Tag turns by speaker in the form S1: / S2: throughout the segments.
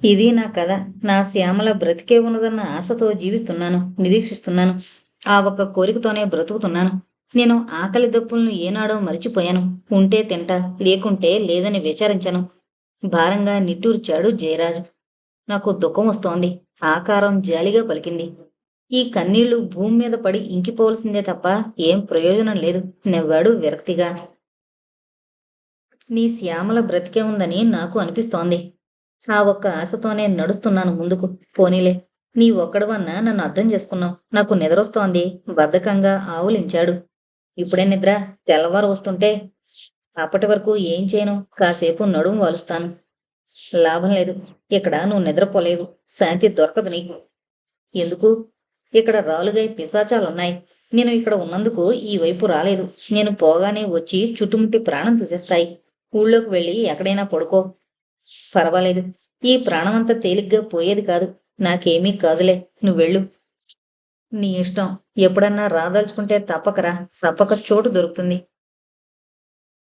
S1: ఇది నా కథ. నా శ్యామల బ్రతికే ఉన్నదన్న ఆశతో జీవిస్తున్నాను, నిరీక్షిస్తున్నాను. ఆ ఒక్క కోరికతోనే బ్రతుకుతున్నాను. నేను ఆకలి దప్పులను ఏనాడో మరిచిపోయాను. ఉంటే తింటా, లేకుంటే లేదని విచారించను. భారంగా నిట్టూర్చాడు జయరాజు. నాకు దుఃఖం వస్తోంది. ఆకారం జాలిగా పలికింది. ఈ కన్నీళ్లు భూమి మీద పడి ఇంకిపోవలసిందే తప్ప ఏం ప్రయోజనం లేదు, నవ్వాడు విరక్తిగా. నీ శ్యామల బ్రతికే ఉందని నాకు అనిపిస్తోంది. ఆ ఒక్క ఆశతోనే నడుస్తున్నాను ముందుకు. పోనీలే, నీ ఒక్కడవన్నా నన్ను అర్థం చేసుకున్నావు. నాకు నిద్రొస్తోంది, బద్ధకంగా ఆవులించాడు. ఇప్పుడే నిద్ర? తెల్లవారు వస్తుంటే. అప్పటి వరకు ఏం చేయను, కాసేపు నడుము వాలుస్తాను. లాభం లేదు. ఇక్కడ నువ్వు నిద్రపోలేదు, శాంతి దొరకదు నీకు. ఎందుకు? ఇక్కడ రాలుగై పిశాచాలున్నాయి. నేను ఇక్కడ ఉన్నందుకు ఈ వైపు రాలేదు. నేను పోగానే వచ్చి చుట్టుముట్టి ప్రాణం తీసేస్తాయి. ఊళ్ళోకి వెళ్ళి ఎక్కడైనా పడుకో. పర్వాలేదు, ఈ ప్రాణమంతా తేలిగ్గా పోయేది కాదు. నాకేమీ కాదులే, నువ్వెళ్ళు. నీ ఇష్టం. ఎప్పుడన్నా రాదలుచుకుంటే తప్పకరా, తప్పక చోటు దొరుకుతుంది.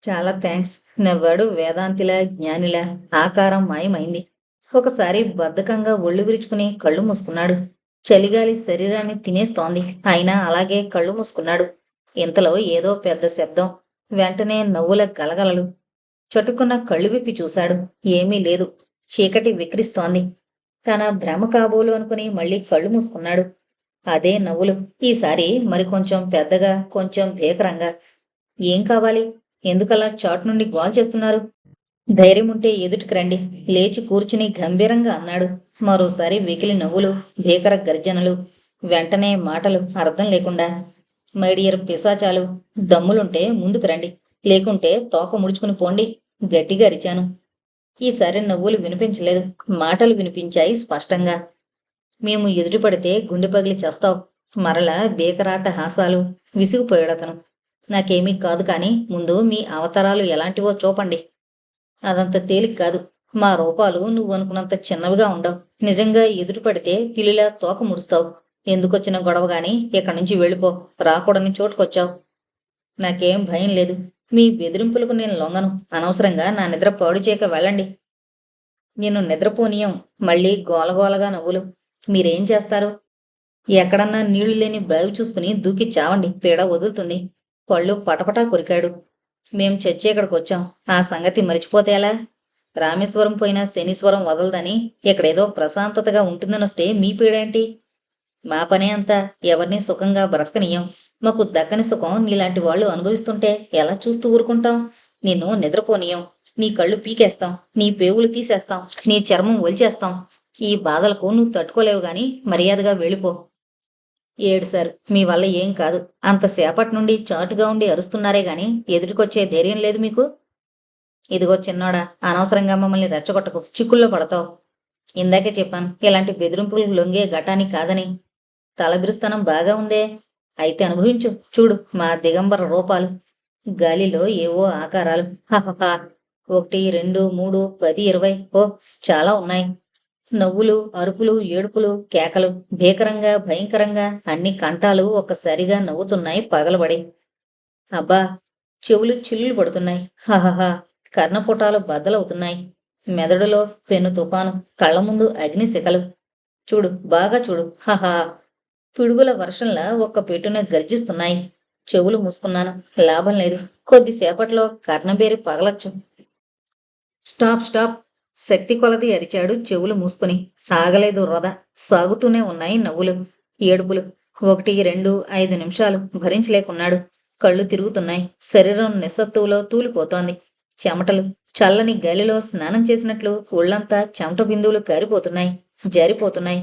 S1: చాలా థ్యాంక్స్, నవ్వాడు వేదాంతిలా, జ్ఞానిలా. ఆకారం మాయమైంది. ఒకసారి బద్ధకంగా ఒళ్ళు విరుచుకుని కళ్ళు మూసుకున్నాడు. చలిగాలి శరీరాన్ని తినేస్తోంది. అయినా అలాగే కళ్ళు మూసుకున్నాడు. ఇంతలో ఏదో పెద్ద శబ్దం. వెంటనే నవ్వుల గలగలలు. చటుక్కున కళ్ళు విప్పి చూశాడు. ఏమీ లేదు. చీకటి విక్రిస్తోంది. తన భ్రమ కాబోలు అనుకుని మళ్ళీ కళ్ళు మూసుకున్నాడు. అదే నవ్వులు. ఈసారి మరికొంచెం పెద్దగా, కొంచెం భీకరంగా. ఏం కావాలి? ఎందుకలా చాటు నుండి గోల్ చేస్తున్నారు? ధైర్యం ఉంటే ఎదుటికి రండి, లేచి కూర్చుని గంభీరంగా అన్నాడు. మరోసారి వెకిలి నవ్వులు, భీకర గర్జనలు. వెంటనే మాటలు అర్థం లేకుండా. మై డియర్ పిశాచాలు, దమ్ములుంటే ముందుకు రండి, లేకుంటే తోక ముడుచుకుని పోండి, గట్టిగా అరిచాను. ఈసారి నవ్వులు వినిపించలేదు. మాటలు వినిపించాయి స్పష్టంగా. మేము ఎదురుపడితే గుండె పగిలి చేస్తావు. మరలా బీకరాట హాసాలు. విసిగిపోయాడతను. నాకేమీ కాదు కాని ముందు మీ అవతారాలు ఎలాంటివో చూపండి. అదంత తేలిక కాదు. మా రూపాలు నువ్వు అనుకున్నంత చిన్నవిగా ఉండవు. నిజంగా ఎదురు పడితే పిల్లిలా తోక ముడుస్తావు. ఎందుకొచ్చిన గొడవ గాని ఇక్కడి నుంచి వెళ్ళిపో. రాకూడని చోటుకొచ్చావు. నాకేం భయం లేదు. మీ బెదిరింపులకు నేను లొంగను. అనవసరంగా నా నిద్ర పాడు చేయక వెళ్ళండి. నేను నిద్రపోనీయం. మళ్ళీ గోలగోలగా నవ్వులు. మీరేం చేస్తారు? ఎక్కడన్నా నీళ్లు లేని బావి చూసుకుని దూకి చావండి, పీడ వదులుతుంది. పళ్ళు పటపటా కొరికాడు. మేం చచ్చేక్కడికొచ్చాం. ఆ సంగతి మరిచిపోతే ఎలా? రామేశ్వరం పోయినా శనీశ్వరం వదలదని, ఇక్కడేదో ప్రశాంతతగా ఉంటుందనొస్తే మీ పీడేంటి? మా పనే అంతా ఎవరినీ సుఖంగా బ్రతకనీయం. మాకు దక్కని సుఖం నీలాంటి వాళ్ళు అనుభవిస్తుంటే ఎలా చూస్తూ ఊరుకుంటాం? నిన్ను నిద్రపోనీయం. నీ కళ్ళు పీకేస్తాం, నీ పేవులు తీసేస్తాం, నీ చర్మం ఒలిచేస్తాం. ఈ బాధలకు నువ్వు తట్టుకోలేవు గాని మర్యాదగా వెళ్ళిపో. ఏడు సార్, మీ వల్ల ఏం కాదు. అంతసేపటి నుండి చాటుగా ఉండి అరుస్తున్నారే గాని ఎదుటికొచ్చే ధైర్యం లేదు మీకు. ఇదిగో చిన్నోడా, అనవసరంగా మమ్మల్ని రెచ్చగొట్టకు, చిక్కుల్లో పడతావు. ఇందాకే చెప్పాను, ఇలాంటి బెదిరింపులు లొంగే ఘటాని కాదని. తలబిరుస్తనం బాగా ఉందే. అయితే అనుభవించు. చూడు మా దిగంబర రూపాలు. గాలిలో ఏవో ఆకారాలు. హహహా. 1, 2, 3, 10, 20. ఓ, చాలా ఉన్నాయి. నవ్వులు, అరుపులు, ఏడుపులు, కేకలు. భీకరంగా, భయంకరంగా అన్ని కంఠాలు ఒక్కసారిగా నవ్వుతున్నాయి పగలబడి. అబ్బా! చెవులు చిల్లులు పడుతున్నాయి. హహహా. కర్ణపుటాలు బద్దలవుతున్నాయి. మెదడులో పెను తుఫాను. కళ్ళ ముందు అగ్నిశిఖలు. చూడు, బాగా చూడు. హహా. పిడుగుల వర్షంలా ఒక్క పెట్టున గర్జిస్తున్నాయి. చెవులు మూసుకున్నాను. లాభం లేదు. కొద్దిసేపట్లో కర్ణబేరి పగలొచ్చు. Stop stop. శక్తి కొలది అరిచాడు చెవులు మూసుకుని. ఆగలేదు రొద. సాగుతూనే ఉన్నాయి నవ్వులు, ఏడుపులు. 1, 2, 5 నిమిషాలు భరించలేకున్నాడు. కళ్ళు తిరుగుతున్నాయి. శరీరం నిస్సత్తువులో తూలిపోతోంది. చెమటలు చల్లని గాలిలో స్నానం చేసినట్లు ఒళ్లంతా చెమట బిందువులు కారిపోతున్నాయి, జారిపోతున్నాయి.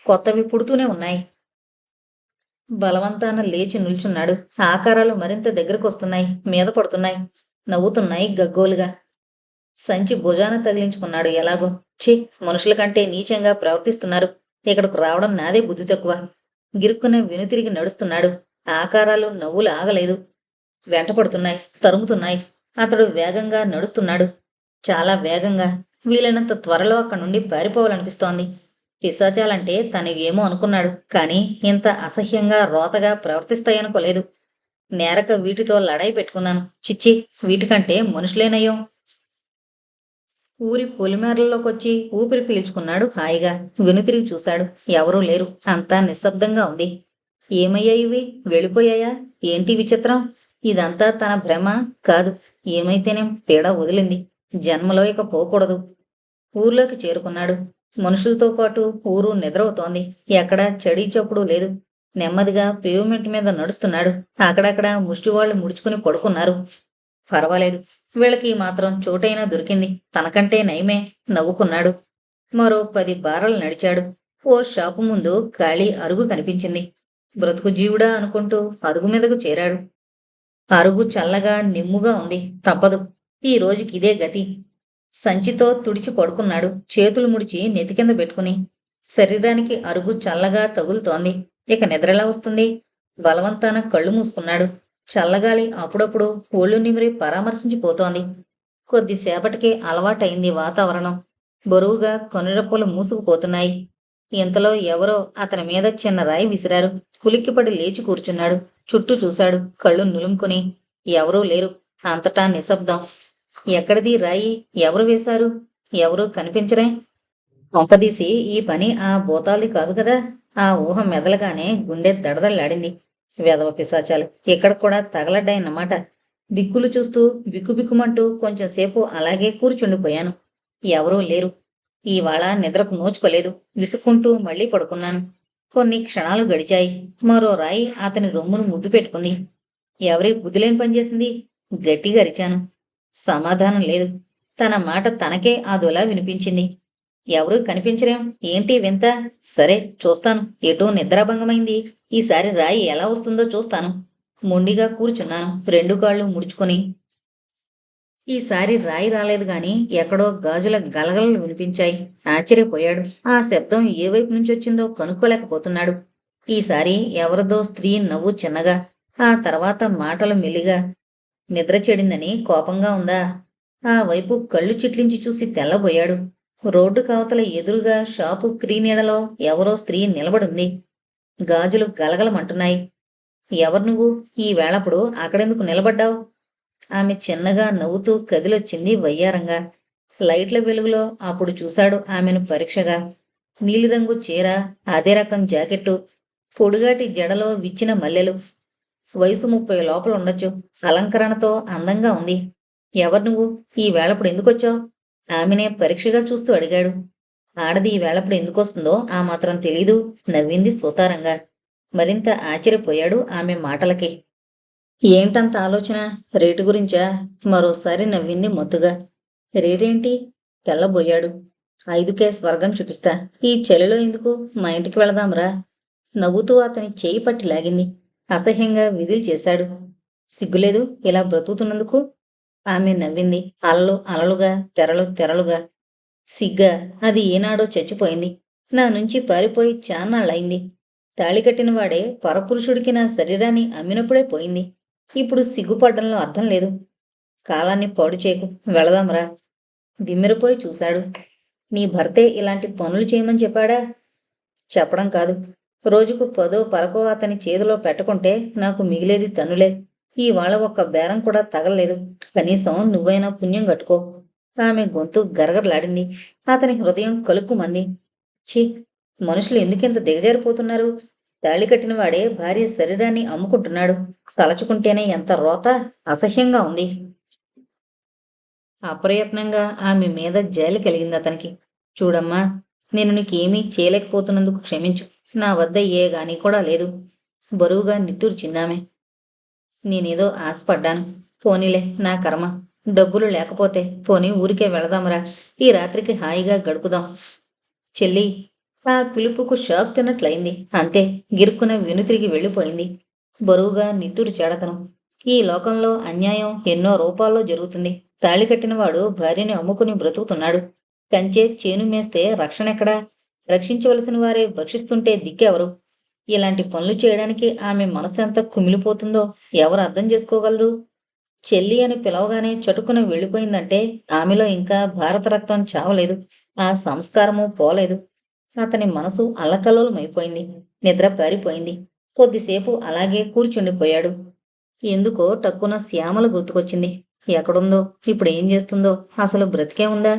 S1: కొత్తవి పుడుతూనే ఉన్నాయి. బలవంతాన లేచి నిల్చున్నాడు. ఆకారాలు మరింత దగ్గరకొస్తున్నాయి, మీద పడుతున్నాయి. నవ్వుతున్నాయి గగ్గోలుగా. సంచి భుజాన తగిలించుకున్నాడు ఎలాగో. ఛీ, మనుషుల కంటే నీచంగా ప్రవర్తిస్తున్నారు. ఇక్కడకు రావడం నాదే బుద్ధి తక్కువ. గిరుక్కున వెనుతిరిగి నడుస్తున్నాడు. ఆకారాలు నవ్వులు ఆగలేదు. వెంటపడుతున్నాయి, తరుముతున్నాయి. అతడు వేగంగా నడుస్తున్నాడు. చాలా వేగంగా. వీలైనంత త్వరలో అక్కడి నుండి పారిపోవాలనిపిస్తోంది. పిశాచాలంటే తను ఏమో అనుకున్నాడు, కాని ఇంత అసహ్యంగా రోతగా ప్రవర్తిస్తాయనుకోలేదు. నేరక వీటితో లడాయి పెట్టుకున్నాను. చిచ్చి, వీటికంటే మనుషులేనయ్యో. ఊరి పొలిమేరల్లోకొచ్చి ఊపిరి పీల్చుకున్నాడు హాయిగా. వెనుతిరిగి చూశాడు. ఎవరూ లేరు. అంతా నిశ్శబ్దంగా ఉంది. ఏమయ్యాయి ఇవి? వెళ్ళిపోయాయా? ఏంటి విచిత్రం? ఇదంతా తన భ్రమ? కాదు. ఏమైతేనేం పీడ వదిలింది. జన్మలో ఇక పోకూడదు. ఊర్లోకి చేరుకున్నాడు. మనుషులతో పాటు ఊరు నిద్రవుతోంది. ఎక్కడా చడీ చప్పుడు లేదు. నెమ్మదిగా పేవ్మెంట్ మీద నడుస్తున్నాడు. అక్కడక్కడ ముష్టివాళ్లు ముడుచుకుని పడుకున్నారు. పర్వాలేదు. వీళ్ళకి మాత్రం చోటైనా దొరికింది. తనకంటే నయమే. నవ్వుకున్నాడు. మరో 10 బారలు నడిచాడు. ఓ షాపు ముందు ఖాళీ అరుగు కనిపించింది. బ్రతుకు జీవుడా అనుకుంటూ అరుగు మీదకు చేరాడు. అరుగు చల్లగా నిమ్ముగా ఉంది. తప్పదు. ఈ రోజుకిదే గతి. సంచితో తుడిచి పడుకున్నాడు. చేతులు ముడిచి నెత్తి కింద పెట్టుకుని. శరీరానికి అరుగు చల్లగా తగులుతోంది. ఇక నిద్రెలా వస్తుంది? బలవంతాన కళ్ళు మూసుకున్నాడు. చల్లగాలి అప్పుడప్పుడు ఒళ్ళు నిమిరి పరామర్శించిపోతోంది. కొద్దిసేపటికి అలవాటైంది వాతావరణం. బరువుగా కనురెప్పలు మూసుకుపోతున్నాయి. ఇంతలో ఎవరో అతని మీద చిన్న రాయి విసిరారు. ఉలిక్కిపడి లేచి కూర్చున్నాడు. చుట్టూ చూశాడు. కళ్ళు నులుముకుని. ఎవరూ లేరు. అంతటా నిశ్శబ్దం. ఎక్కడిది రాయి? ఎవరు వేశారు? ఎవరూ కనిపించరే? కొంపదీసి ఈ పని ఆ భూతాల్ది కాదు కదా? ఆ ఊహ మెదలగానే గుండె దడదళ్లాడింది. వెధవ పిశాచాలు ఇక్కడ కూడా తగలడ్డాయన్నమాట. దిక్కులు చూస్తూ బిక్కుబిక్కుమంటూ కొంచెంసేపు అలాగే కూర్చుండిపోయాను. ఎవరూ లేరు. ఇవాళ నిద్రకు నోచుకోలేదు. విసుక్కుంటూ మళ్ళీ పడుకున్నాను. కొన్ని క్షణాలు గడిచాయి. మరో రాయి అతని రొమ్మును ముద్దు పెట్టుకుంది. ఎవరి బుద్ధిలేని పనిచేసింది? గట్టిగా అరిచాను. సమాధానం లేదు. తన మాట తనకే అదోలా వినిపించింది. ఎవరూ కనిపించరేం? ఏంటి వింత? సరే చూస్తాను. ఎటో నిద్రాభంగమైంది. ఈసారి రాయి ఎలా వస్తుందో చూస్తాను. మొండిగా కూర్చున్నాను. 2 కాళ్ళు ముడుచుకొని. ఈసారి రాయి రాలేదు గాని ఎక్కడో గాజుల గలగలలు వినిపించాయి. ఆశ్చర్యపోయాడు. ఆ శబ్దం ఏ వైపు నుంచి వచ్చిందో కనుక్కోలేకపోతున్నాడు. ఈసారి ఎవరిదో స్త్రీ నవ్వు చిన్నగా, ఆ తర్వాత మాటలు మెల్లిగా. నిద్ర చెడిందని కోపంగా ఉందా? ఆ వైపు కళ్ళు చిట్లించి చూసి తెల్లబోయాడు. రోడ్డు కవతల ఎదురుగా షాపు క్రీనీడలో ఎవరో స్త్రీ నిలబడింది. గాజులు గలగలమంటున్నాయి. ఎవరు నువ్వు? ఈ వేళప్పుడు అక్కడెందుకు నిలబడ్డావు? ఆమె చిన్నగా నవ్వుతూ కదిలొచ్చింది వయ్యారంగా. లైట్ల వెలుగులో అప్పుడు చూశాడు ఆమెను పరీక్షగా. నీలిరంగు చీర, అదే రకం జాకెట్టు, పొడుగాటి జడలో విచ్చిన మల్లెలు. వయసు 30 లోపల ఉండొచ్చు. అలంకరణతో అందంగా ఉంది. ఎవరు నువ్వు? ఈ వేళప్పుడు ఎందుకొచ్చావు? ఆమెనే పరీక్షగా చూస్తూ అడిగాడు. ఆడది ఈ వేళప్పుడు ఎందుకొస్తుందో ఆ మాత్రం తెలీదు. నవ్వింది సుతారంగా. మరింత ఆశ్చర్యపోయాడు ఆమె మాటలకి. ఏంటంత ఆలోచన? రేటు గురించా? మరోసారి నవ్వింది మొత్తుగా. రేటేంటి? తెల్లబోయాడు. 5కే స్వర్గం చూపిస్తా. ఈ చలిలో ఎందుకు? మా ఇంటికి వెళదాంరా. నవ్వుతూ అతని చేయి పట్టి లాగింది. అసహ్యంగా విధులు చేశాడు. సిగ్గులేదు ఇలా బ్రతుకుతున్నందుకు? ఆమె నవ్వింది. అలలు అలలుగా, తెరలు తెరలుగా. సిగ్గా? అది ఏనాడో చచ్చిపోయింది. నా నుంచి పారిపోయి చాన్నాళ్ళయింది. తాళి కట్టిన వాడే పరపురుషుడికి నా శరీరాన్ని అమ్మినప్పుడే పోయింది. ఇప్పుడు సిగ్గుపడ్డంలో అర్థం లేదు. కాలాన్ని పాడు చేయకు. వెళదాంరా. దిమ్మెరపోయి చూశాడు. నీ భర్తే ఇలాంటి పనులు చేయమని చెప్పాడా? చెప్పడం కాదు. రోజుకు 10 పరకో అతని చేతిలో పెట్టకుంటే నాకు మిగిలేది తన్నులే. ఇవాళ ఒక్క బేరం కూడా తగలలేదు. కనీసం నువ్వైనా పుణ్యం కట్టుకో. ఆమె గొంతు గరగరలాడింది. అతని హృదయం కలుక్కుమంది. ఛీ, మనుషులు ఎందుకింత దిగజారిపోతున్నారు? తాళి కట్టిన వాడే భార్య శరీరాన్ని అమ్ముకుంటున్నాడు. తలచుకుంటేనే ఎంత రోత! అసహ్యంగా ఉంది. అప్రయత్నంగా ఆమె మీద జాలి కలిగింది అతనికి. చూడమ్మా, నేను నీకేమీ చేయలేకపోతున్నందుకు క్షమించు. నా వద్ద ఏ గాని కూడా లేదు. బరువుగా నిట్టూర్చిందామె. నేనేదో ఆశపడ్డాను. పోనీలే, నా కర్మ. డబ్బులు లేకపోతే పోనీ ఊరికే వెళదాంరా. ఈ రాత్రికి హాయిగా గడుపుదాం. చెల్లి. ఆ పిలుపుకు షాక్ తిన్నట్లయింది. అంతే, గిరుక్కున వెనుతిరిగి వెళ్ళిపోయింది. బరువుగా నిట్టూర్చాడతను. ఈ లోకంలో అన్యాయం ఎన్నో రూపాల్లో జరుగుతుంది. తాళి కట్టినవాడు భార్యని అమ్ముకుని బ్రతుకుతున్నాడు. కంచే చేను మేస్తే రక్షణెక్కడా? రక్షించవలసిన వారే భక్షిస్తుంటే దిక్కెవరు? ఇలాంటి పనులు చేయడానికి ఆమె మనసెంత కుమిలిపోతుందో ఎవరు అర్థం చేసుకోగలరు? చెల్లి అని పిలవగానే చటుకున వెళ్ళిపోయిందంటే ఆమెలో ఇంకా భారత రక్తం చావలేదు. ఆ సంస్కారము పోలేదు. అతని మనసు అల్లకల్లోలమైపోయింది. నిద్ర పారిపోయింది. కొద్దిసేపు అలాగే కూర్చుండిపోయాడు. ఎందుకో టక్కున శ్యామల గుర్తుకొచ్చింది. ఎక్కడుందో? ఇప్పుడు ఏం చేస్తుందో? అసలు బ్రతికే ఉందా?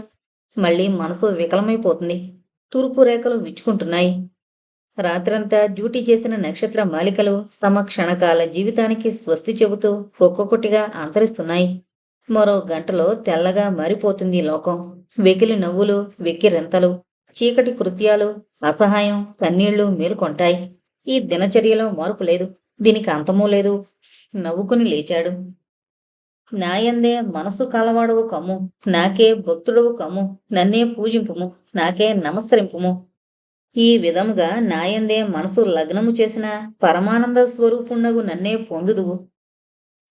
S1: మళ్ళీ మనసు వికలమైపోతుంది. తూర్పు రేఖలు విచ్చుకుంటున్నాయి. రాత్రంతా డ్యూటీ చేసిన నక్షత్ర మాలికలు తమ క్షణకాల జీవితానికి స్వస్తి చెబుతూ ఒక్కొక్కటిగా అంతరిస్తున్నాయి. మరో గంటలో తెల్లగా మారిపోతుంది లోకం. వెకిలి నవ్వులు, వెక్కిరెంతలు, చీకటి కృత్యాలు, అసహాయం, కన్నీళ్లు మేలుకొంటాయి. ఈ దినచర్యలో మార్పు లేదు. దీనికి అంతమూ లేదు. నవ్వుకుని లేచాడు. నాయందే మనసు కలవాడవు కమ్ము, నాకే భక్తుడవు కమ్ము, నన్నే పూజింపుము, నాకే నమస్కరింపుము. ఈ విధముగా నాయందే మనసు లగ్నము చేసిన పరమానంద స్వరూపుండగు నన్నే పొందుదువు.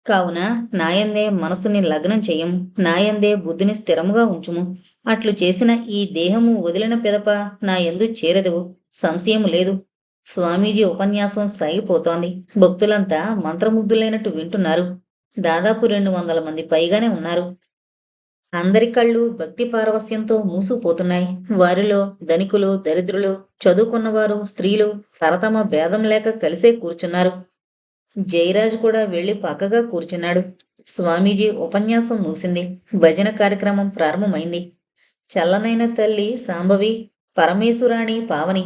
S1: కావున నాయందే మనసుని లగ్నం చెయ్యము, నాయందే బుద్ధిని స్థిరముగా ఉంచుము. అట్లు చేసిన ఈ దేహము వదిలిన పిదప నా యందు చేరెదవు, సంశయము లేదు. స్వామీజీ ఉపన్యాసం సాగిపోతోంది. భక్తులంతా మంత్రముగ్ధులైనట్టు వింటున్నారు. దాదాపు 200 మంది పైగానే ఉన్నారు. అందరి కళ్ళు భక్తి పారవస్యంతో మూసుకుపోతున్నాయి. వారిలో ధనికులు, దరిద్రులు, చదువుకున్నవారు, స్త్రీలు తరతమ భేదం లేక కలిసే కూర్చున్నారు. జయరాజ్ కూడా వెళ్లి పక్కగా కూర్చున్నాడు. స్వామీజీ ఉపన్యాసం ముగిసింది. భజన కార్యక్రమం ప్రారంభమైంది. చల్లనైన తల్లి సాంబవి, పరమేశ్వరాణి పావని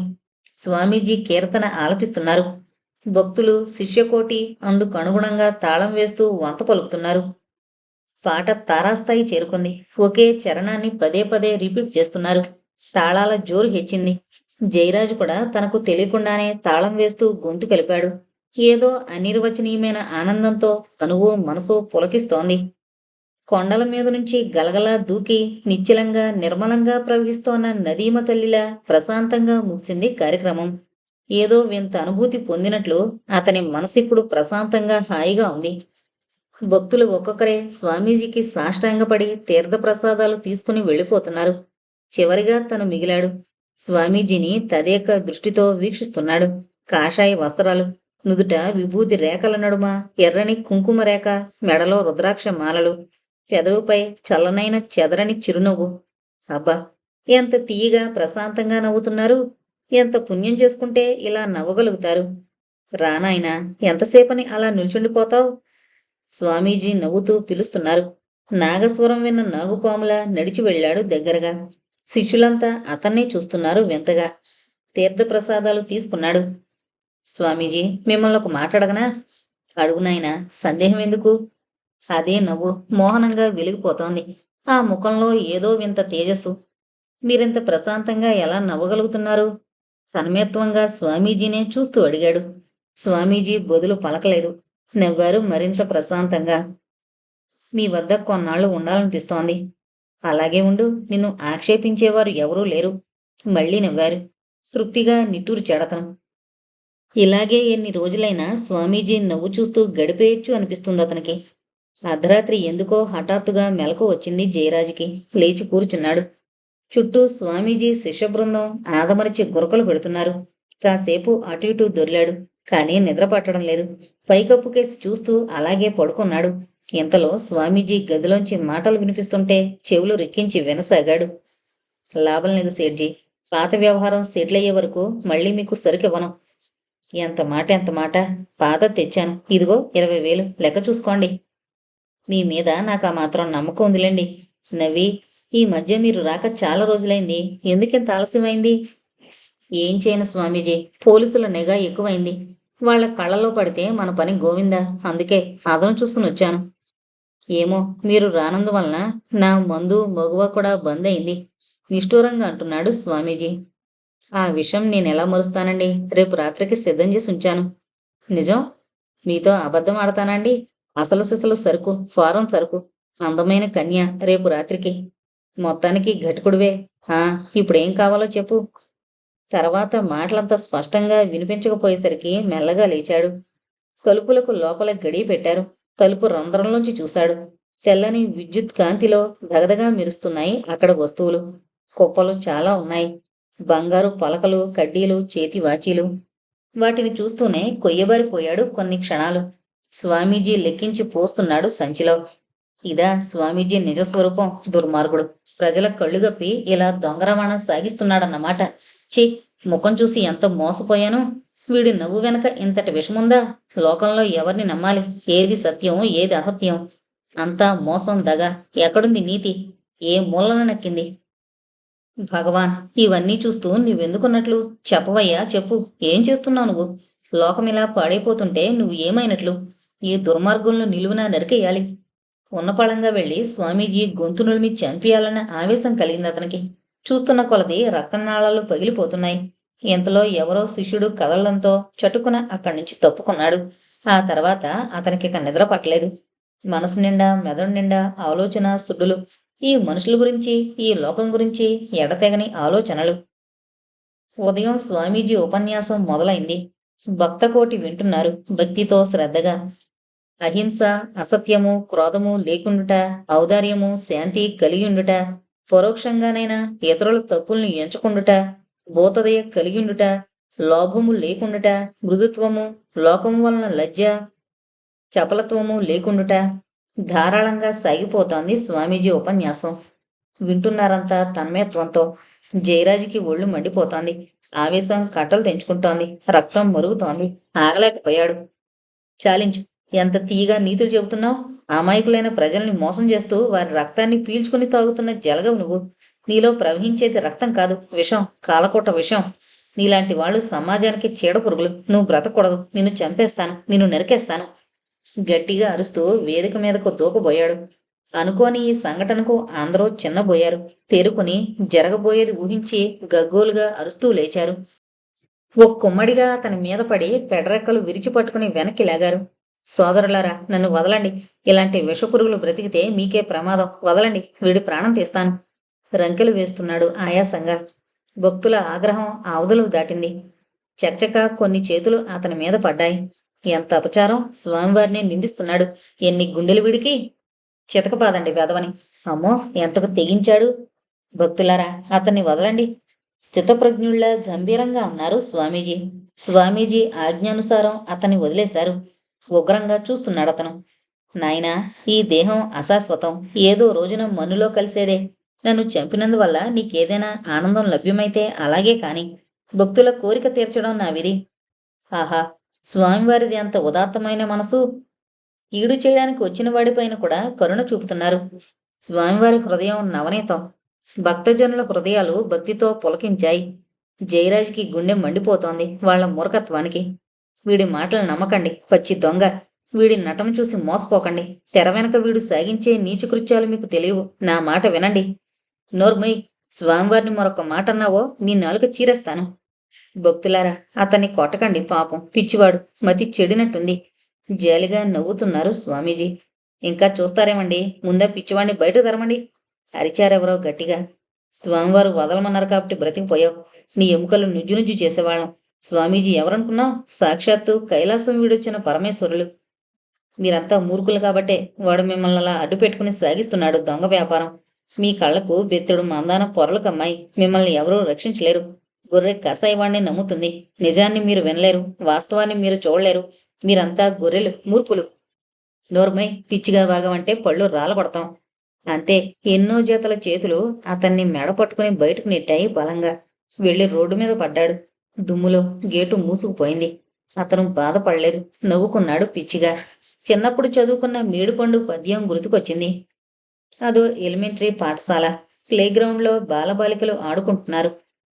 S1: స్వామీజీ కీర్తన ఆలపిస్తున్నారు. భక్తులు, శిష్యకోటి అందుకనుగుణంగా తాళం వేస్తూ వంత పలుకుతున్నారు. పాట తారాస్థాయి చేరుకుంది. ఒకే చరణాన్ని పదే పదే రిపీట్ చేస్తున్నారు. తాళాల జోరు హెచ్చింది. జయరాజు కూడా తనకు తెలియకుండానే తాళం వేస్తూ గొంతు కలిపాడు. ఏదో అనిర్వచనీయమైన ఆనందంతో తనువు మనసు పులకిస్తోంది. కొండల మీద నుంచి గలగలా దూకి నిశ్చలంగా నిర్మలంగా ప్రవహిస్తోన్న నదీమ తల్లిలా ప్రశాంతంగా ముగిసింది కార్యక్రమం. ఏదో వింత అనుభూతి పొందినట్లు అతని మనసిప్పుడు ప్రశాంతంగా హాయిగా ఉంది. భక్తులు ఒక్కొక్కరే స్వామీజీకి సాష్టాంగపడి తీర్థప్రసాదాలు తీసుకుని వెళ్ళిపోతున్నారు. చివరిగా తను మిగిలాడు. స్వామీజీని తదేక దృష్టితో వీక్షిస్తున్నాడు. కాషాయ వస్త్రాలు, నుదుట విభూతి రేఖల నడుమ ఎర్రని కుంకుమ రేఖ, మెడలో రుద్రాక్ష మాలలు, పెదవుపై చల్లనైన చెదరని చిరునవ్వు. అబ్బా, ఎంత తీయగా ప్రశాంతంగా నవ్వుతున్నారు. ఎంత పుణ్యం చేసుకుంటే ఇలా నవ్వగలుగుతారు. రానాయనా, ఎంతసేపని అలా నిల్చుండిపోతావు? స్వామీజీ నవ్వుతూ పిలుస్తున్నారు. నాగస్వరం విన్న నాగుపాములా నడిచి వెళ్ళాడు దగ్గరగా. శిష్యులంతా అతన్నే చూస్తున్నారు వింతగా. తీర్థప్రసాదాలు తీసుకున్నాడు. స్వామీజీ, మిమ్మల్ని ఒక మాట అడగనా? అడుగునాయనా, సందేహం ఎందుకు? అదే నవ్వు మోహనంగా వెలిగిపోతోంది. ఆ ముఖంలో ఏదో వింత తేజస్సు. మీరింత ప్రశాంతంగా ఎలా నవ్వగలుగుతున్నారు? తన్మయత్వంగా స్వామీజీనే చూస్తూ అడిగాడు. స్వామీజీ బదులు పలకలేదు. నవ్వారు మరింత ప్రశాంతంగా. మీ వద్ద కొన్నాళ్లు ఉండాలనిపిస్తోంది. అలాగే ఉండు, నిన్ను ఆక్షేపించేవారు ఎవరూ లేరు. మళ్ళీ నవ్వారు. తృప్తిగా నిట్టూరు చెడతను. ఇలాగే ఎన్ని రోజులైనా స్వామీజీ నవ్వు చూస్తూ గడిపేయచ్చు అనిపిస్తుంది అతనికి. అర్ధరాత్రి ఎందుకో హఠాత్తుగా మెలకు వచ్చింది జయరాజుకి. లేచి కూర్చున్నాడు. చుట్టూ స్వామీజీ శిష్య బృందం ఆదమరిచి గురకలు పెడుతున్నారు. కాసేపు అటు ఇటు దొర్లాడు. కానీ నిద్ర పట్టడం లేదు. పైకప్పు కేసి చూస్తూ అలాగే పడుకున్నాడు. ఇంతలో స్వామీజీ గదిలోంచి మాటలు వినిపిస్తుంటే చెవులు రెక్కించి వినసాగాడు. లాభం లేదు సేట్జీ. పాత వ్యవహారం సెటిల్ అయ్యే వరకు మళ్ళీ మీకు సరుకివ్వను. ఎంత మాట, పాత తెచ్చాను. ఇదిగో 20,000 లెక్క చూసుకోండి. మీ మీద నాకు ఆ మాత్రం నమ్మకం ఉందిలేండి. నవ్వి, ఈ మధ్య మీరు రాక చాలా రోజులైంది. ఎందుకింత ఆలస్యమైంది? ఏం చేయను స్వామీజీ, పోలీసుల నిఘా ఎక్కువైంది. వాళ్ళ కళ్ళలో పడితే మన పని గోవిందా. అందుకే అదను చూసుకుని వచ్చాను. ఏమో, మీరు రానందువలన నా మందు మగువ కూడా బంద్ అయింది నిష్ఠూరంగా అంటున్నాడు స్వామీజీ. ఆ విషయం నేనెలా మరుస్తానండి? రేపు రాత్రికి సిద్ధం చేసి ఉంచాను. నిజం? మీతో అబద్ధం ఆడతానండి? అసలు సిసలు సరుకు, ఫారం సరుకు, అందమైన కన్య రేపు రాత్రికి. మొత్తానికి ఘటకుడివే. ఇప్పుడేం కావాలో చెప్పు. తర్వాత మాటలంతా స్పష్టంగా వినిపించకపోయేసరికి మెల్లగా లేచాడు. తలుపులకు లోపల గడియ పెట్టారు. తలుపు రంధ్రంలోంచి చూశాడు. తెల్లని విద్యుత్ కాంతిలో దగదగా మెరుస్తున్నాయి అక్కడ వస్తువులు. కుప్పలు చాలా ఉన్నాయి. బంగారు పలకలు, కడ్డీలు, చేతి వాచీలు. వాటిని చూస్తూనే కొయ్యబారిపోయాడు కొన్ని క్షణాలు. స్వామీజీ లెక్కించి పోస్తున్నాడు సంచిలో. ఇదా స్వామీజీ నిజస్వరూపం? దుర్మార్గుడు ప్రజల కళ్ళుగప్పి ఇలా దొంగ రవాణా సాగిస్తున్నాడన్నమాట. ఛీ, ముఖం చూసి ఎంత మోసపోయాను. వీడి నవ్వు వెనక ఇంతటి విషముందా? లోకంలో ఎవరిని నమ్మాలి? ఏది సత్యం, ఏది అసత్యం? అంతా మోసం, దగ. ఎక్కడుంది నీతి? ఏ మూలన నక్కింది? భగవాన్, ఇవన్నీ చూస్తూ నువ్వెందుకున్నట్లు? చెప్పవయ్యా చెప్పు. ఏం చేస్తున్నావు నువ్వు? లోకమిలా పాడైపోతుంటే నువ్వు ఏమైనట్లు? ఈ దుర్మార్గులను నిలువునా నరికేయాలి. ఉన్నపళంగా వెళ్లి స్వామీజీ గొంతు నులిమి చంపేయాలన్న ఆవేశం కలిగింది అతనికి. చూస్తున్న కొలది రక్తనాళాలు పగిలిపోతున్నాయి. ఇంతలో ఎవరో శిష్యుడు కదలడంతో చటుకున అక్కడి నుంచి తప్పుకున్నాడు. ఆ తర్వాత అతనికిక నిద్ర పట్టలేదు. మనసు నిండా మెదడు నిండా ఆలోచన సుడ్డులు. ఈ మనుషుల గురించి, ఈ లోకం గురించి ఎడతెగని ఆలోచనలు. ఉదయం స్వామీజీ ఉపన్యాసం మొదలైంది. భక్తకోటి వింటున్నారు భక్తితో శ్రద్ధగా. అహింస, అసత్యము, క్రోధము లేకుండుట, ఔదార్యము, శాంతి కలిగియుండుట, పరోక్షంగానైనా ఇతరుల తప్పుల్ని ఎంచుకుండుట, భూతదయ కలిగియుండుట, లోభము లేకుండుట, మృదుత్వము, లోకము వలన లజ్జ, చపలత్వము లేకుండుట. ధారాళంగా సాగిపోతోంది స్వామీజీ ఉపన్యాసం. వింటున్నారంతా తన్మయత్వంతో. జయరాజుకి ఒళ్ళు మండిపోతోంది. ఆవేశం కట్టలు తెంచుకుంటోంది. రక్తం మరుగుతోంది. ఆగలేకపోయాడు. చాలించు. ఎంత తీయగా నీతులు చెబుతున్నావు. అమాయకులైన ప్రజల్ని మోసం చేస్తూ వారి రక్తాన్ని పీల్చుకుని తాగుతున్న జలగవు నువ్వు. నీలో ప్రవహించేది రక్తం కాదు, విషం, కాలకోట విషం. నీలాంటి వాళ్ళు సమాజానికి చీడపురుగులు. నువ్వు బ్రతకూడదు. నిన్ను చంపేస్తాను, నిన్ను నరికేస్తాను. గట్టిగా అరుస్తూ వేదిక మీదకు దూకబోయాడు. అనుకోని ఈ సంఘటనకు అందరూ చిన్నబోయారు. తేరుకుని జరగబోయేది ఊహించి గగ్గోలుగా అరుస్తూ లేచారు. ఓ కుమ్మడిగా అతని మీద పడి పెడరెక్కలు విరిచి పట్టుకుని వెనక్కి లాగారు. సోదరులారా, నన్ను వదలండి. ఇలాంటి విషపురుగులు బ్రతికితే మీకే ప్రమాదం. వదలండి, వీడి ప్రాణం తీస్తాను. రంకెలు వేస్తున్నాడు ఆయాసంగా. భక్తుల ఆగ్రహం ఆవదులు దాటింది. చకచక కొన్ని చేతులు అతని మీద పడ్డాయి. ఎంత అపచారం! స్వామివారిని నిందిస్తున్నాడు. ఎన్ని గుండెలు వీడికి! చితకపాదండి వెధవని. అమ్మో, ఎంతకు తెగించాడు! భక్తులారా, అతన్ని వదలండి. స్థితప్రజ్ఞుళ్ల గంభీరంగా అన్నారు స్వామీజీ. స్వామీజీ ఆజ్ఞానుసారం అతన్ని వదిలేశారు. ఉగ్రంగా చూస్తున్నాడు అతను. నాయనా, ఈ దేహం అశాశ్వతం. ఏదో రోజున మన్నులో కలిసేదే. నన్ను చంపినందువల్ల నీకేదైనా ఆనందం లభ్యమైతే అలాగే కాని భక్తుల కోరిక తీర్చడం నా విధి. ఆహా, స్వామివారిది అంత ఉదాత్తమైన మనసు. కీడు చేయడానికి వచ్చిన వాడిపైన కూడా కరుణ చూపుతున్నారు. స్వామివారి హృదయం నవనీతం. భక్తజనుల హృదయాలు భక్తితో పులకించాయి. జయరాజ్కి గుండె మండిపోతోంది వాళ్ళ మూర్ఖత్వానికి. వీడి మాటలు నమ్మకండి, పచ్చి దొంగ. వీడి నటన చూసి మోసపోకండి. తెర వెనక వీడు సాగించే నీచకృత్యాలు మీకు తెలియవు. నా మాట వినండి. నోర్మయ్, స్వామివారిని మరొక మాట అన్నావో నీ నాలుక చీరేస్తాను. భక్తులారా, అతన్ని కొట్టకండి. పాపం పిచ్చివాడు, మతి చెడినట్టుంది. జాలిగా నవ్వుతున్నారు స్వామీజీ. ఇంకా చూస్తారేమండి? ముందా పిచ్చివాడిని బయట తరమండి అరిచారెవరో గట్టిగా. స్వామివారు వదలమన్నారు కాబట్టి బ్రతికిపోయావు. నీ ఎముకలు నుజ్జు నుజ్జు చేసేవాళ్ళం. స్వామీజీ ఎవరనుకున్నావు? సాక్షాత్తు కైలాసం వీడొచ్చిన పరమేశ్వరులు. మీరంతా మూర్ఖులు కాబట్టే వాడు మిమ్మల్ని అలా అడ్డు పెట్టుకుని సాగిస్తున్నాడు దొంగ వ్యాపారం. మీ కళ్ళకు బెత్తెడు మందాన పొరలు కమ్మాయి. మిమ్మల్ని ఎవరూ రక్షించలేరు. గొర్రె కసాయివాణ్ణి నమ్ముతుంది. నిజాన్ని మీరు వినలేరు. వాస్తవాన్ని మీరు చూడలేరు. మీరంతా గొర్రెలు, మూర్ఖులు. నోర్మై, పిచ్చిగా వాగమంటే పళ్ళు రాలగొడతాం. అంతే. ఎన్నో జతల చేతులు అతన్ని మెడ పట్టుకుని బయటకు నెట్టాయి బలంగా. వెళ్లి రోడ్డు మీద పడ్డాడు. దుమ్ములో గేటు మూసుకుపోయింది. అతను బాధపడలేదు. నవ్వుకున్నాడు పిచ్చిగా. చిన్నప్పుడు చదువుకున్న మేడుపండు పద్యం గుర్తుకొచ్చింది. అదో ఎలిమెంటరీ పాఠశాల. ప్లేగ్రౌండ్లో బాలబాలికలు ఆడుకుంటున్నారు.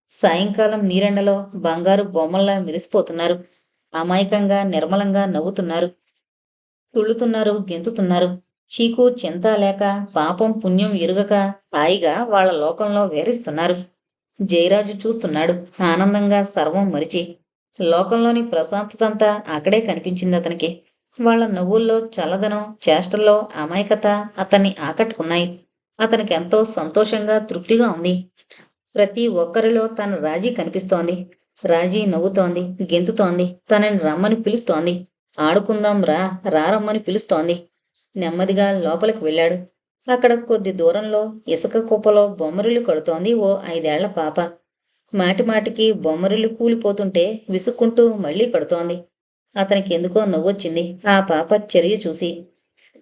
S1: సాయంకాలం నీరెండలో బంగారు బొమ్మల్లా మెరిసిపోతున్నారు. అమాయకంగా నిర్మలంగా నవ్వుతున్నారు. తుళ్ళుతున్నారు, గెంతుతున్నారు. చీకు చింత లేక, పాపం పుణ్యం ఎరుగక హాయిగా వాళ్ల లోకంలో వేరిస్తున్నారు. జయరాజు చూస్తున్నాడు ఆనందంగా, సర్వం మరిచి. లోకంలోని ప్రశాంతతంతా అక్కడే కనిపించింది అతనికి. వాళ్ల నవ్వుల్లో చల్లదనం, చేష్టల్లో అమాయకత అతన్ని ఆకట్టుకున్నాయి. అతనికి ఎంతో సంతోషంగా, తృప్తిగా ఉంది. ప్రతి ఒక్కరిలో తన రాజీ కనిపిస్తోంది. రాజీ నవ్వుతోంది, గెంతుతోంది, తనని రమ్మని పిలుస్తోంది. ఆడుకుందాం రా, రారమ్మని పిలుస్తోంది. నెమ్మదిగా లోపలికి వెళ్ళాడు. అక్కడ కొద్ది దూరంలో ఇసుక కుప్పలో బొమ్మరిల్లు కడుతోంది ఓ 5 ఏళ్ల పాప. మాటిమాటికి బొమ్మరిల్లు కూలిపోతుంటే విసుక్కుంటూ మళ్లీ కడుతోంది. అతనికి ఎందుకో నవ్వొచ్చింది ఆ పాప చర్య చూసి.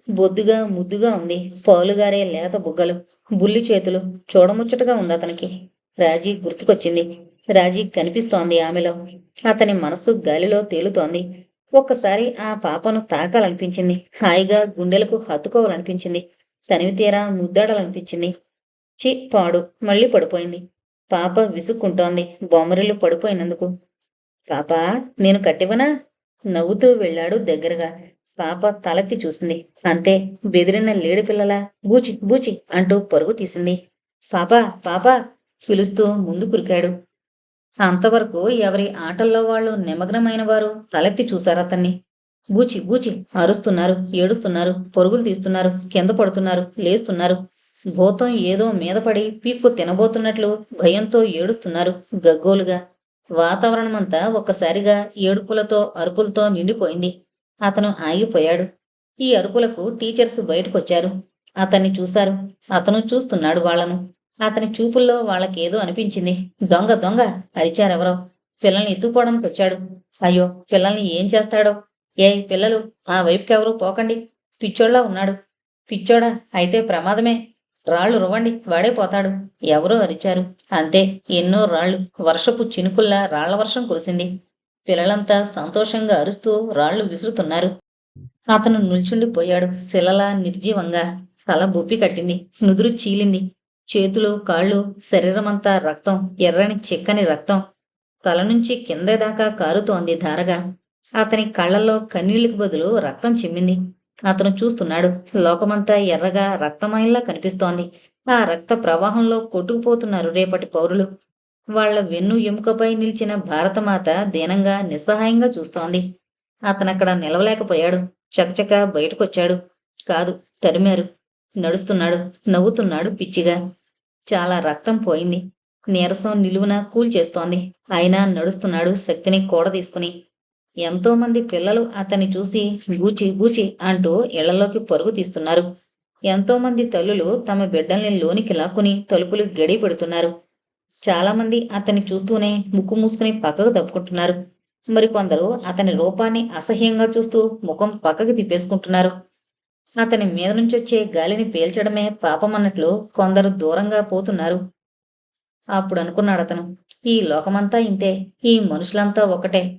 S1: బొద్దుగా, ముద్దుగా ఉంది. పాలుగారే లేత బుగ్గలు, బుల్లి చేతులు. చూడముచ్చటగా ఉంది అతనికి. రాజీ గుర్తుకొచ్చింది. రాజీ కనిపిస్తోంది ఆమెలో. అతని మనస్సు గాలిలో తేలుతోంది. ఒక్కసారి ఆ పాపను తాకాలనిపించింది. హాయిగా గుండెలకు హత్తుకోవాలనిపించింది. తనివి తీరా ముద్దాడాలనిపించింది. చి పాడు, మళ్లీ పడిపోయింది. పాప విసుక్కుంటోంది బొమ్మరిల్లు పడిపోయినందుకు. పాపా, నేను కట్టివనా? నవ్వుతూ వెళ్ళాడు దగ్గరగా. పాప తలెత్తి చూసింది. అంతే, బెదిరిన లేడి పిల్లలా బూచి బూచి అంటూ పరుగు తీసింది. పాపా పాపా పిలుస్తూ ముందు కురికాడు. అంతవరకు ఎవరి ఆటల్లో వాళ్ళు నిమగ్నమైన వారు తలెత్తి చూశారతన్ని. బూచి బూచి అరుస్తున్నారు, ఏడుస్తున్నారు, పరుగులు తీస్తున్నారు, కింద పడుతున్నారు, లేస్తున్నారు. భూతం ఏదో మీద పడి పీక్కు తినబోతున్నట్లు భయంతో ఏడుస్తున్నారు గగ్గోలుగా. వాతావరణమంతా ఒక్కసారిగా ఏడుపులతో అరుపులతో నిండిపోయింది. అతను ఆగిపోయాడు. ఈ అరుపులకు టీచర్స్ బయటకొచ్చారు. అతన్ని చూశారు. అతను చూస్తున్నాడు వాళ్ళను. అతని చూపుల్లో వాళ్ళకేదో అనిపించింది. దొంగ దొంగ అరిచారెవరో. పిల్లల్ని ఎత్తుకోవడానికి వచ్చాడు. అయ్యో, పిల్లల్ని ఏం చేస్తాడో. పిల్లలు, ఆ వైపుకెవరూ పోకండి. పిచ్చోళ్ళ ఉన్నాడు. పిచ్చోడా అయితే ప్రమాదమే. రాళ్ళు రువ్వండి, వాడే పోతాడు. ఎవరో అరిచారు. అంతే, ఎన్నో రాళ్ళు వర్షపు చినుకుల్లా రాళ్ల వర్షం కురిసింది. పిల్లలంతా సంతోషంగా అరుస్తూ రాళ్లు విసురుతున్నారు. అతను నిల్చుండిపోయాడు శిలలా నిర్జీవంగా. తల బొప్పి కట్టింది. నుదురు చీలింది. చేతులు, కాళ్ళు, శరీరమంతా రక్తం, ఎర్రని చిక్కని రక్తం. తల నుంచి కిందదాకా కారుతోంది ధారగా. అతని కళ్ళల్లో కన్నీళ్లకు బదులు రక్తం చిమ్మింది. అతను చూస్తున్నాడు. లోకమంతా ఎర్రగా రక్తమయంలా కనిపిస్తోంది. ఆ రక్త ప్రవాహంలో కొట్టుకుపోతున్నారు రేపటి పౌరులు. వాళ్ల వెన్ను ఎముకపై నిలిచిన భారతమాత దీనంగా నిస్సహాయంగా చూస్తోంది. అతనక్కడ నిలవలేకపోయాడు. చకచక బయటకొచ్చాడు. కాదు, తరిమారు. నడుస్తున్నాడు, నవ్వుతున్నాడు పిచ్చిగా. చాలా రక్తం పోయింది. నీరసం నిలువున కూల్చేస్తోంది. అయినా నడుస్తున్నాడు శక్తిని కూడదీసుకుని. ఎంతోమంది పిల్లలు అతన్ని చూసి బూచి బూచి అంటూ ఇళ్లలోకి పరుగు తీస్తున్నారు. ఎంతోమంది తల్లులు తమ బిడ్డల్ని లోనికి లాక్కుని తలుపులు గడి పెడుతున్నారు. చాలామంది అతన్ని చూస్తూనే ముక్కు మూసుకుని పక్కకు తప్పుకుంటున్నారు. మరికొందరు అతని రూపాన్ని అసహ్యంగా చూస్తూ ముఖం పక్కకి తిప్పేసుకుంటున్నారు. అతని మీద నుంచొచ్చే గాలిని పీల్చడమే పాపమన్నట్లు కొందరు దూరంగా పోతున్నారు. అప్పుడు అనుకున్నాడతను, ఈ లోకమంతా ఇంతే. ఈ మనుషులంతా ఒకటే.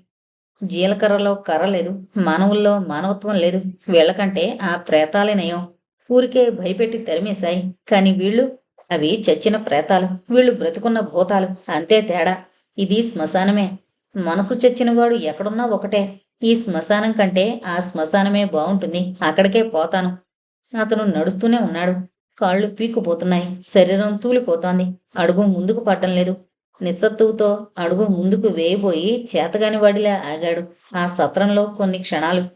S1: జీలకర్రలో కర్ర లేదు, మానవుల్లో మానవత్వం లేదు. వీళ్లకంటే ఆ ప్రేతాలే నయం. ఊరికే భయపెట్టి తరిమేశాయి. కాని వీళ్ళు, అవి చచ్చిన ప్రేతాలు. వీళ్ళు బ్రతుకున్న భూతాలు. అంతే తేడా. ఇది శ్మశానమే. మనసు చచ్చినవాడు ఎక్కడున్నా ఒకటే. ఈ శ్మశానం కంటే ఆ శ్మశానమే బావుంటుంది. అక్కడికే పోతాను. అతను నడుస్తూనే ఉన్నాడు. కాళ్ళు పీక్కుపోతున్నాయి. శరీరం తూలిపోతోంది. అడుగు ముందుకు పడ్డం లేదు. నిస్సత్తువుతో అడుగు ముందుకు వేయబోయి చేతగాని వాడిలా ఆగాడు. ఆ సత్రంలో కొన్ని క్షణాలు.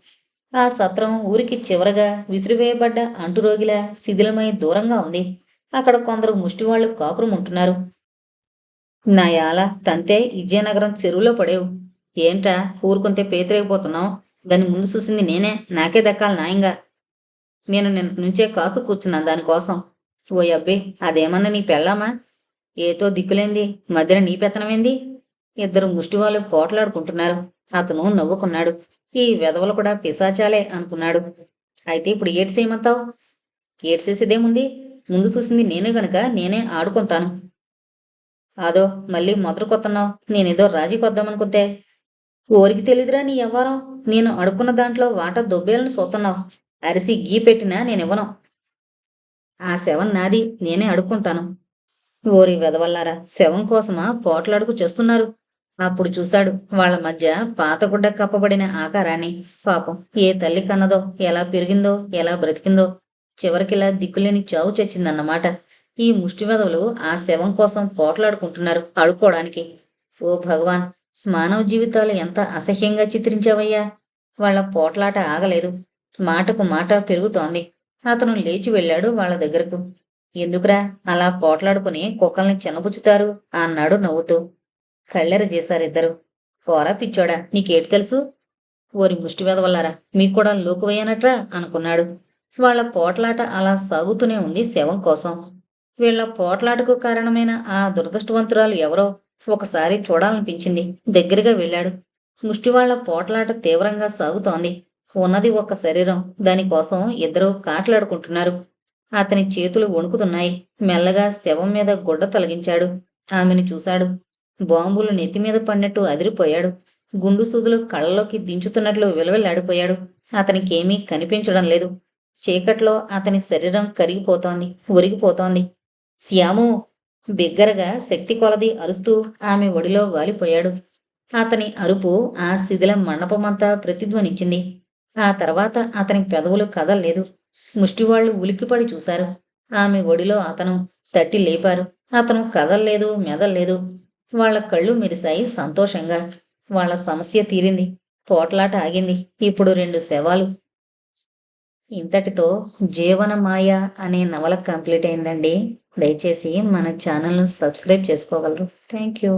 S1: ఆ సత్రం ఊరికి చివరగా విసిరివేయబడ్డ అంటురోగిలా శిథిలమై దూరంగా ఉంది. అక్కడ కొందరు ముష్టివాళ్లు కాపురం ఉంటున్నారు. నా యాల తంతే విజయనగరం చెరువులో పడేవు. ఏంట్రా ఊరుకుంటే పేతురేగిపోతున్నావు? దాన్ని ముందు చూసింది నేనే. నాకే దక్కాలి న్యాయంగా. నేను నిన్న నుంచే కాసు కూర్చున్నాను దానికోసం. ఓ అబ్బే, అదేమన్నా నీ పెళ్ళామా? ఏతో దిక్కులేంది, మధ్యన నీ పెత్తనమేంది? ఇద్దరు ముష్టివాళ్ళు పోట్లాడుకుంటున్నారు. అతను నవ్వుకున్నాడు. ఈ వెధవలు కూడా పిశాచాలే అనుకున్నాడు. అయితే ఇప్పుడు ఏడ్సేయమంటావు? ఏడ్సేసేదేముంది? ముందు చూసింది నేనే గనుక నేనే ఆడుకుంటాను. అదో మళ్ళీ మొదలుకొత్తన్నావు. నేనేదో రాజీకొద్దామనుకుంటే. ఊరికి తెలీదురా నీ వ్యవహారం. నేను అడుక్కున్న దాంట్లో వాటా దొబ్బేలను చూస్తున్నావు. అరిసి గీ పెట్టినా నేనివ్వను. ఆ శవం నాది, నేనే అడుక్కుంటాను. ఓరి వెదవల్లారా, శవం కోసమా పోట్లాడుకు చేస్తున్నారు? అప్పుడు చూశాడు వాళ్ల మధ్య పాతగుడ్డ కప్పబడిన ఆకారాన్ని. పాపం, ఏ తల్లి కన్నదో, ఎలా పెరిగిందో, ఎలా బ్రతికిందో, చివరికిలా దిక్కులేని చావు చచ్చిందన్నమాట. ఈ ముష్టి వెధవలు ఆ శవం కోసం పోట్లాడుకుంటున్నారు అడుక్కోవడానికి. ఓ భగవాన్, మానవ జీవితాలు ఎంత అసహ్యంగా చిత్రించావయ్యా. వాళ్ల పోట్లాట ఆగలేదు. మాటకు మాట పెరుగుతోంది. అతను లేచి వెళ్ళాడు వాళ్ల దగ్గరకు. ఎందుకురా అలా పోట్లాడుకుని కుక్కల్ని చిన్నపుచ్చుతారు అన్నాడు నవ్వుతూ. కళ్ళెర చేశారిద్దరు. పోరా పిచ్చోడా, నీకేటి తెలుసు? ఓరి ముష్టి వెధవల్లారా, మీకు కూడా లోకువయ్యానట్రా అనుకున్నాడు. వాళ్ల పోట్లాట అలా సాగుతూనే ఉంది శవం కోసం. వీళ్ల పోట్లాటకు కారణమైన ఆ దురదృష్టవంతురాలు ఎవరో ఒకసారి చూడాలనిపించింది. దగ్గరగా వెళ్ళాడు. ముష్టివాళ్ల పోట్లాట తీవ్రంగా సాగుతోంది. ఉన్నది ఒక్క శరీరం. దానికోసం ఇద్దరూ కాట్లాడుకుంటున్నారు. అతని చేతులు వణుకుతున్నాయి. మెల్లగా శవం మీద గుడ్డ తొలగించాడు. ఆమెను చూశాడు. బాంబులు నెత్తిమీద పడినట్టు అదిరిపోయాడు. గుండు సూదులు కళ్ళలోకి దించుతున్నట్లు విలవిల్లాడిపోయాడు. అతనికేమీ కనిపించడం లేదు. చీకట్లో అతని శరీరం కరిగిపోతోంది, ఒరిగిపోతోంది. శ్యాము బిగ్గరగా శక్తి కొలది అరుస్తూ ఆమె ఒడిలో వాలిపోయాడు. అతని అరుపు ఆ శిథిల మండపమంతా ప్రతిధ్వనించింది. ఆ తర్వాత అతని పెదవులు కదల్లేదు. ముష్టివాళ్లు ఉలిక్కిపడి చూశారు. ఆమె ఒడిలో అతను తట్టి లేపారు. అతను కదల్లేదు, మెదల్లేదు. వాళ్ల కళ్ళు మెరిశాయి సంతోషంగా. వాళ్ల సమస్య తీరింది. పోట్లాట ఆగింది. ఇప్పుడు 2 శవాలు. ఇంతటితో జీవనమాయ అనే నవల కంప్లీట్ అయిందండి. దయచేసి మన ఛానల్ను సబ్స్క్రైబ్ చేసుకోగలరు. Thank you.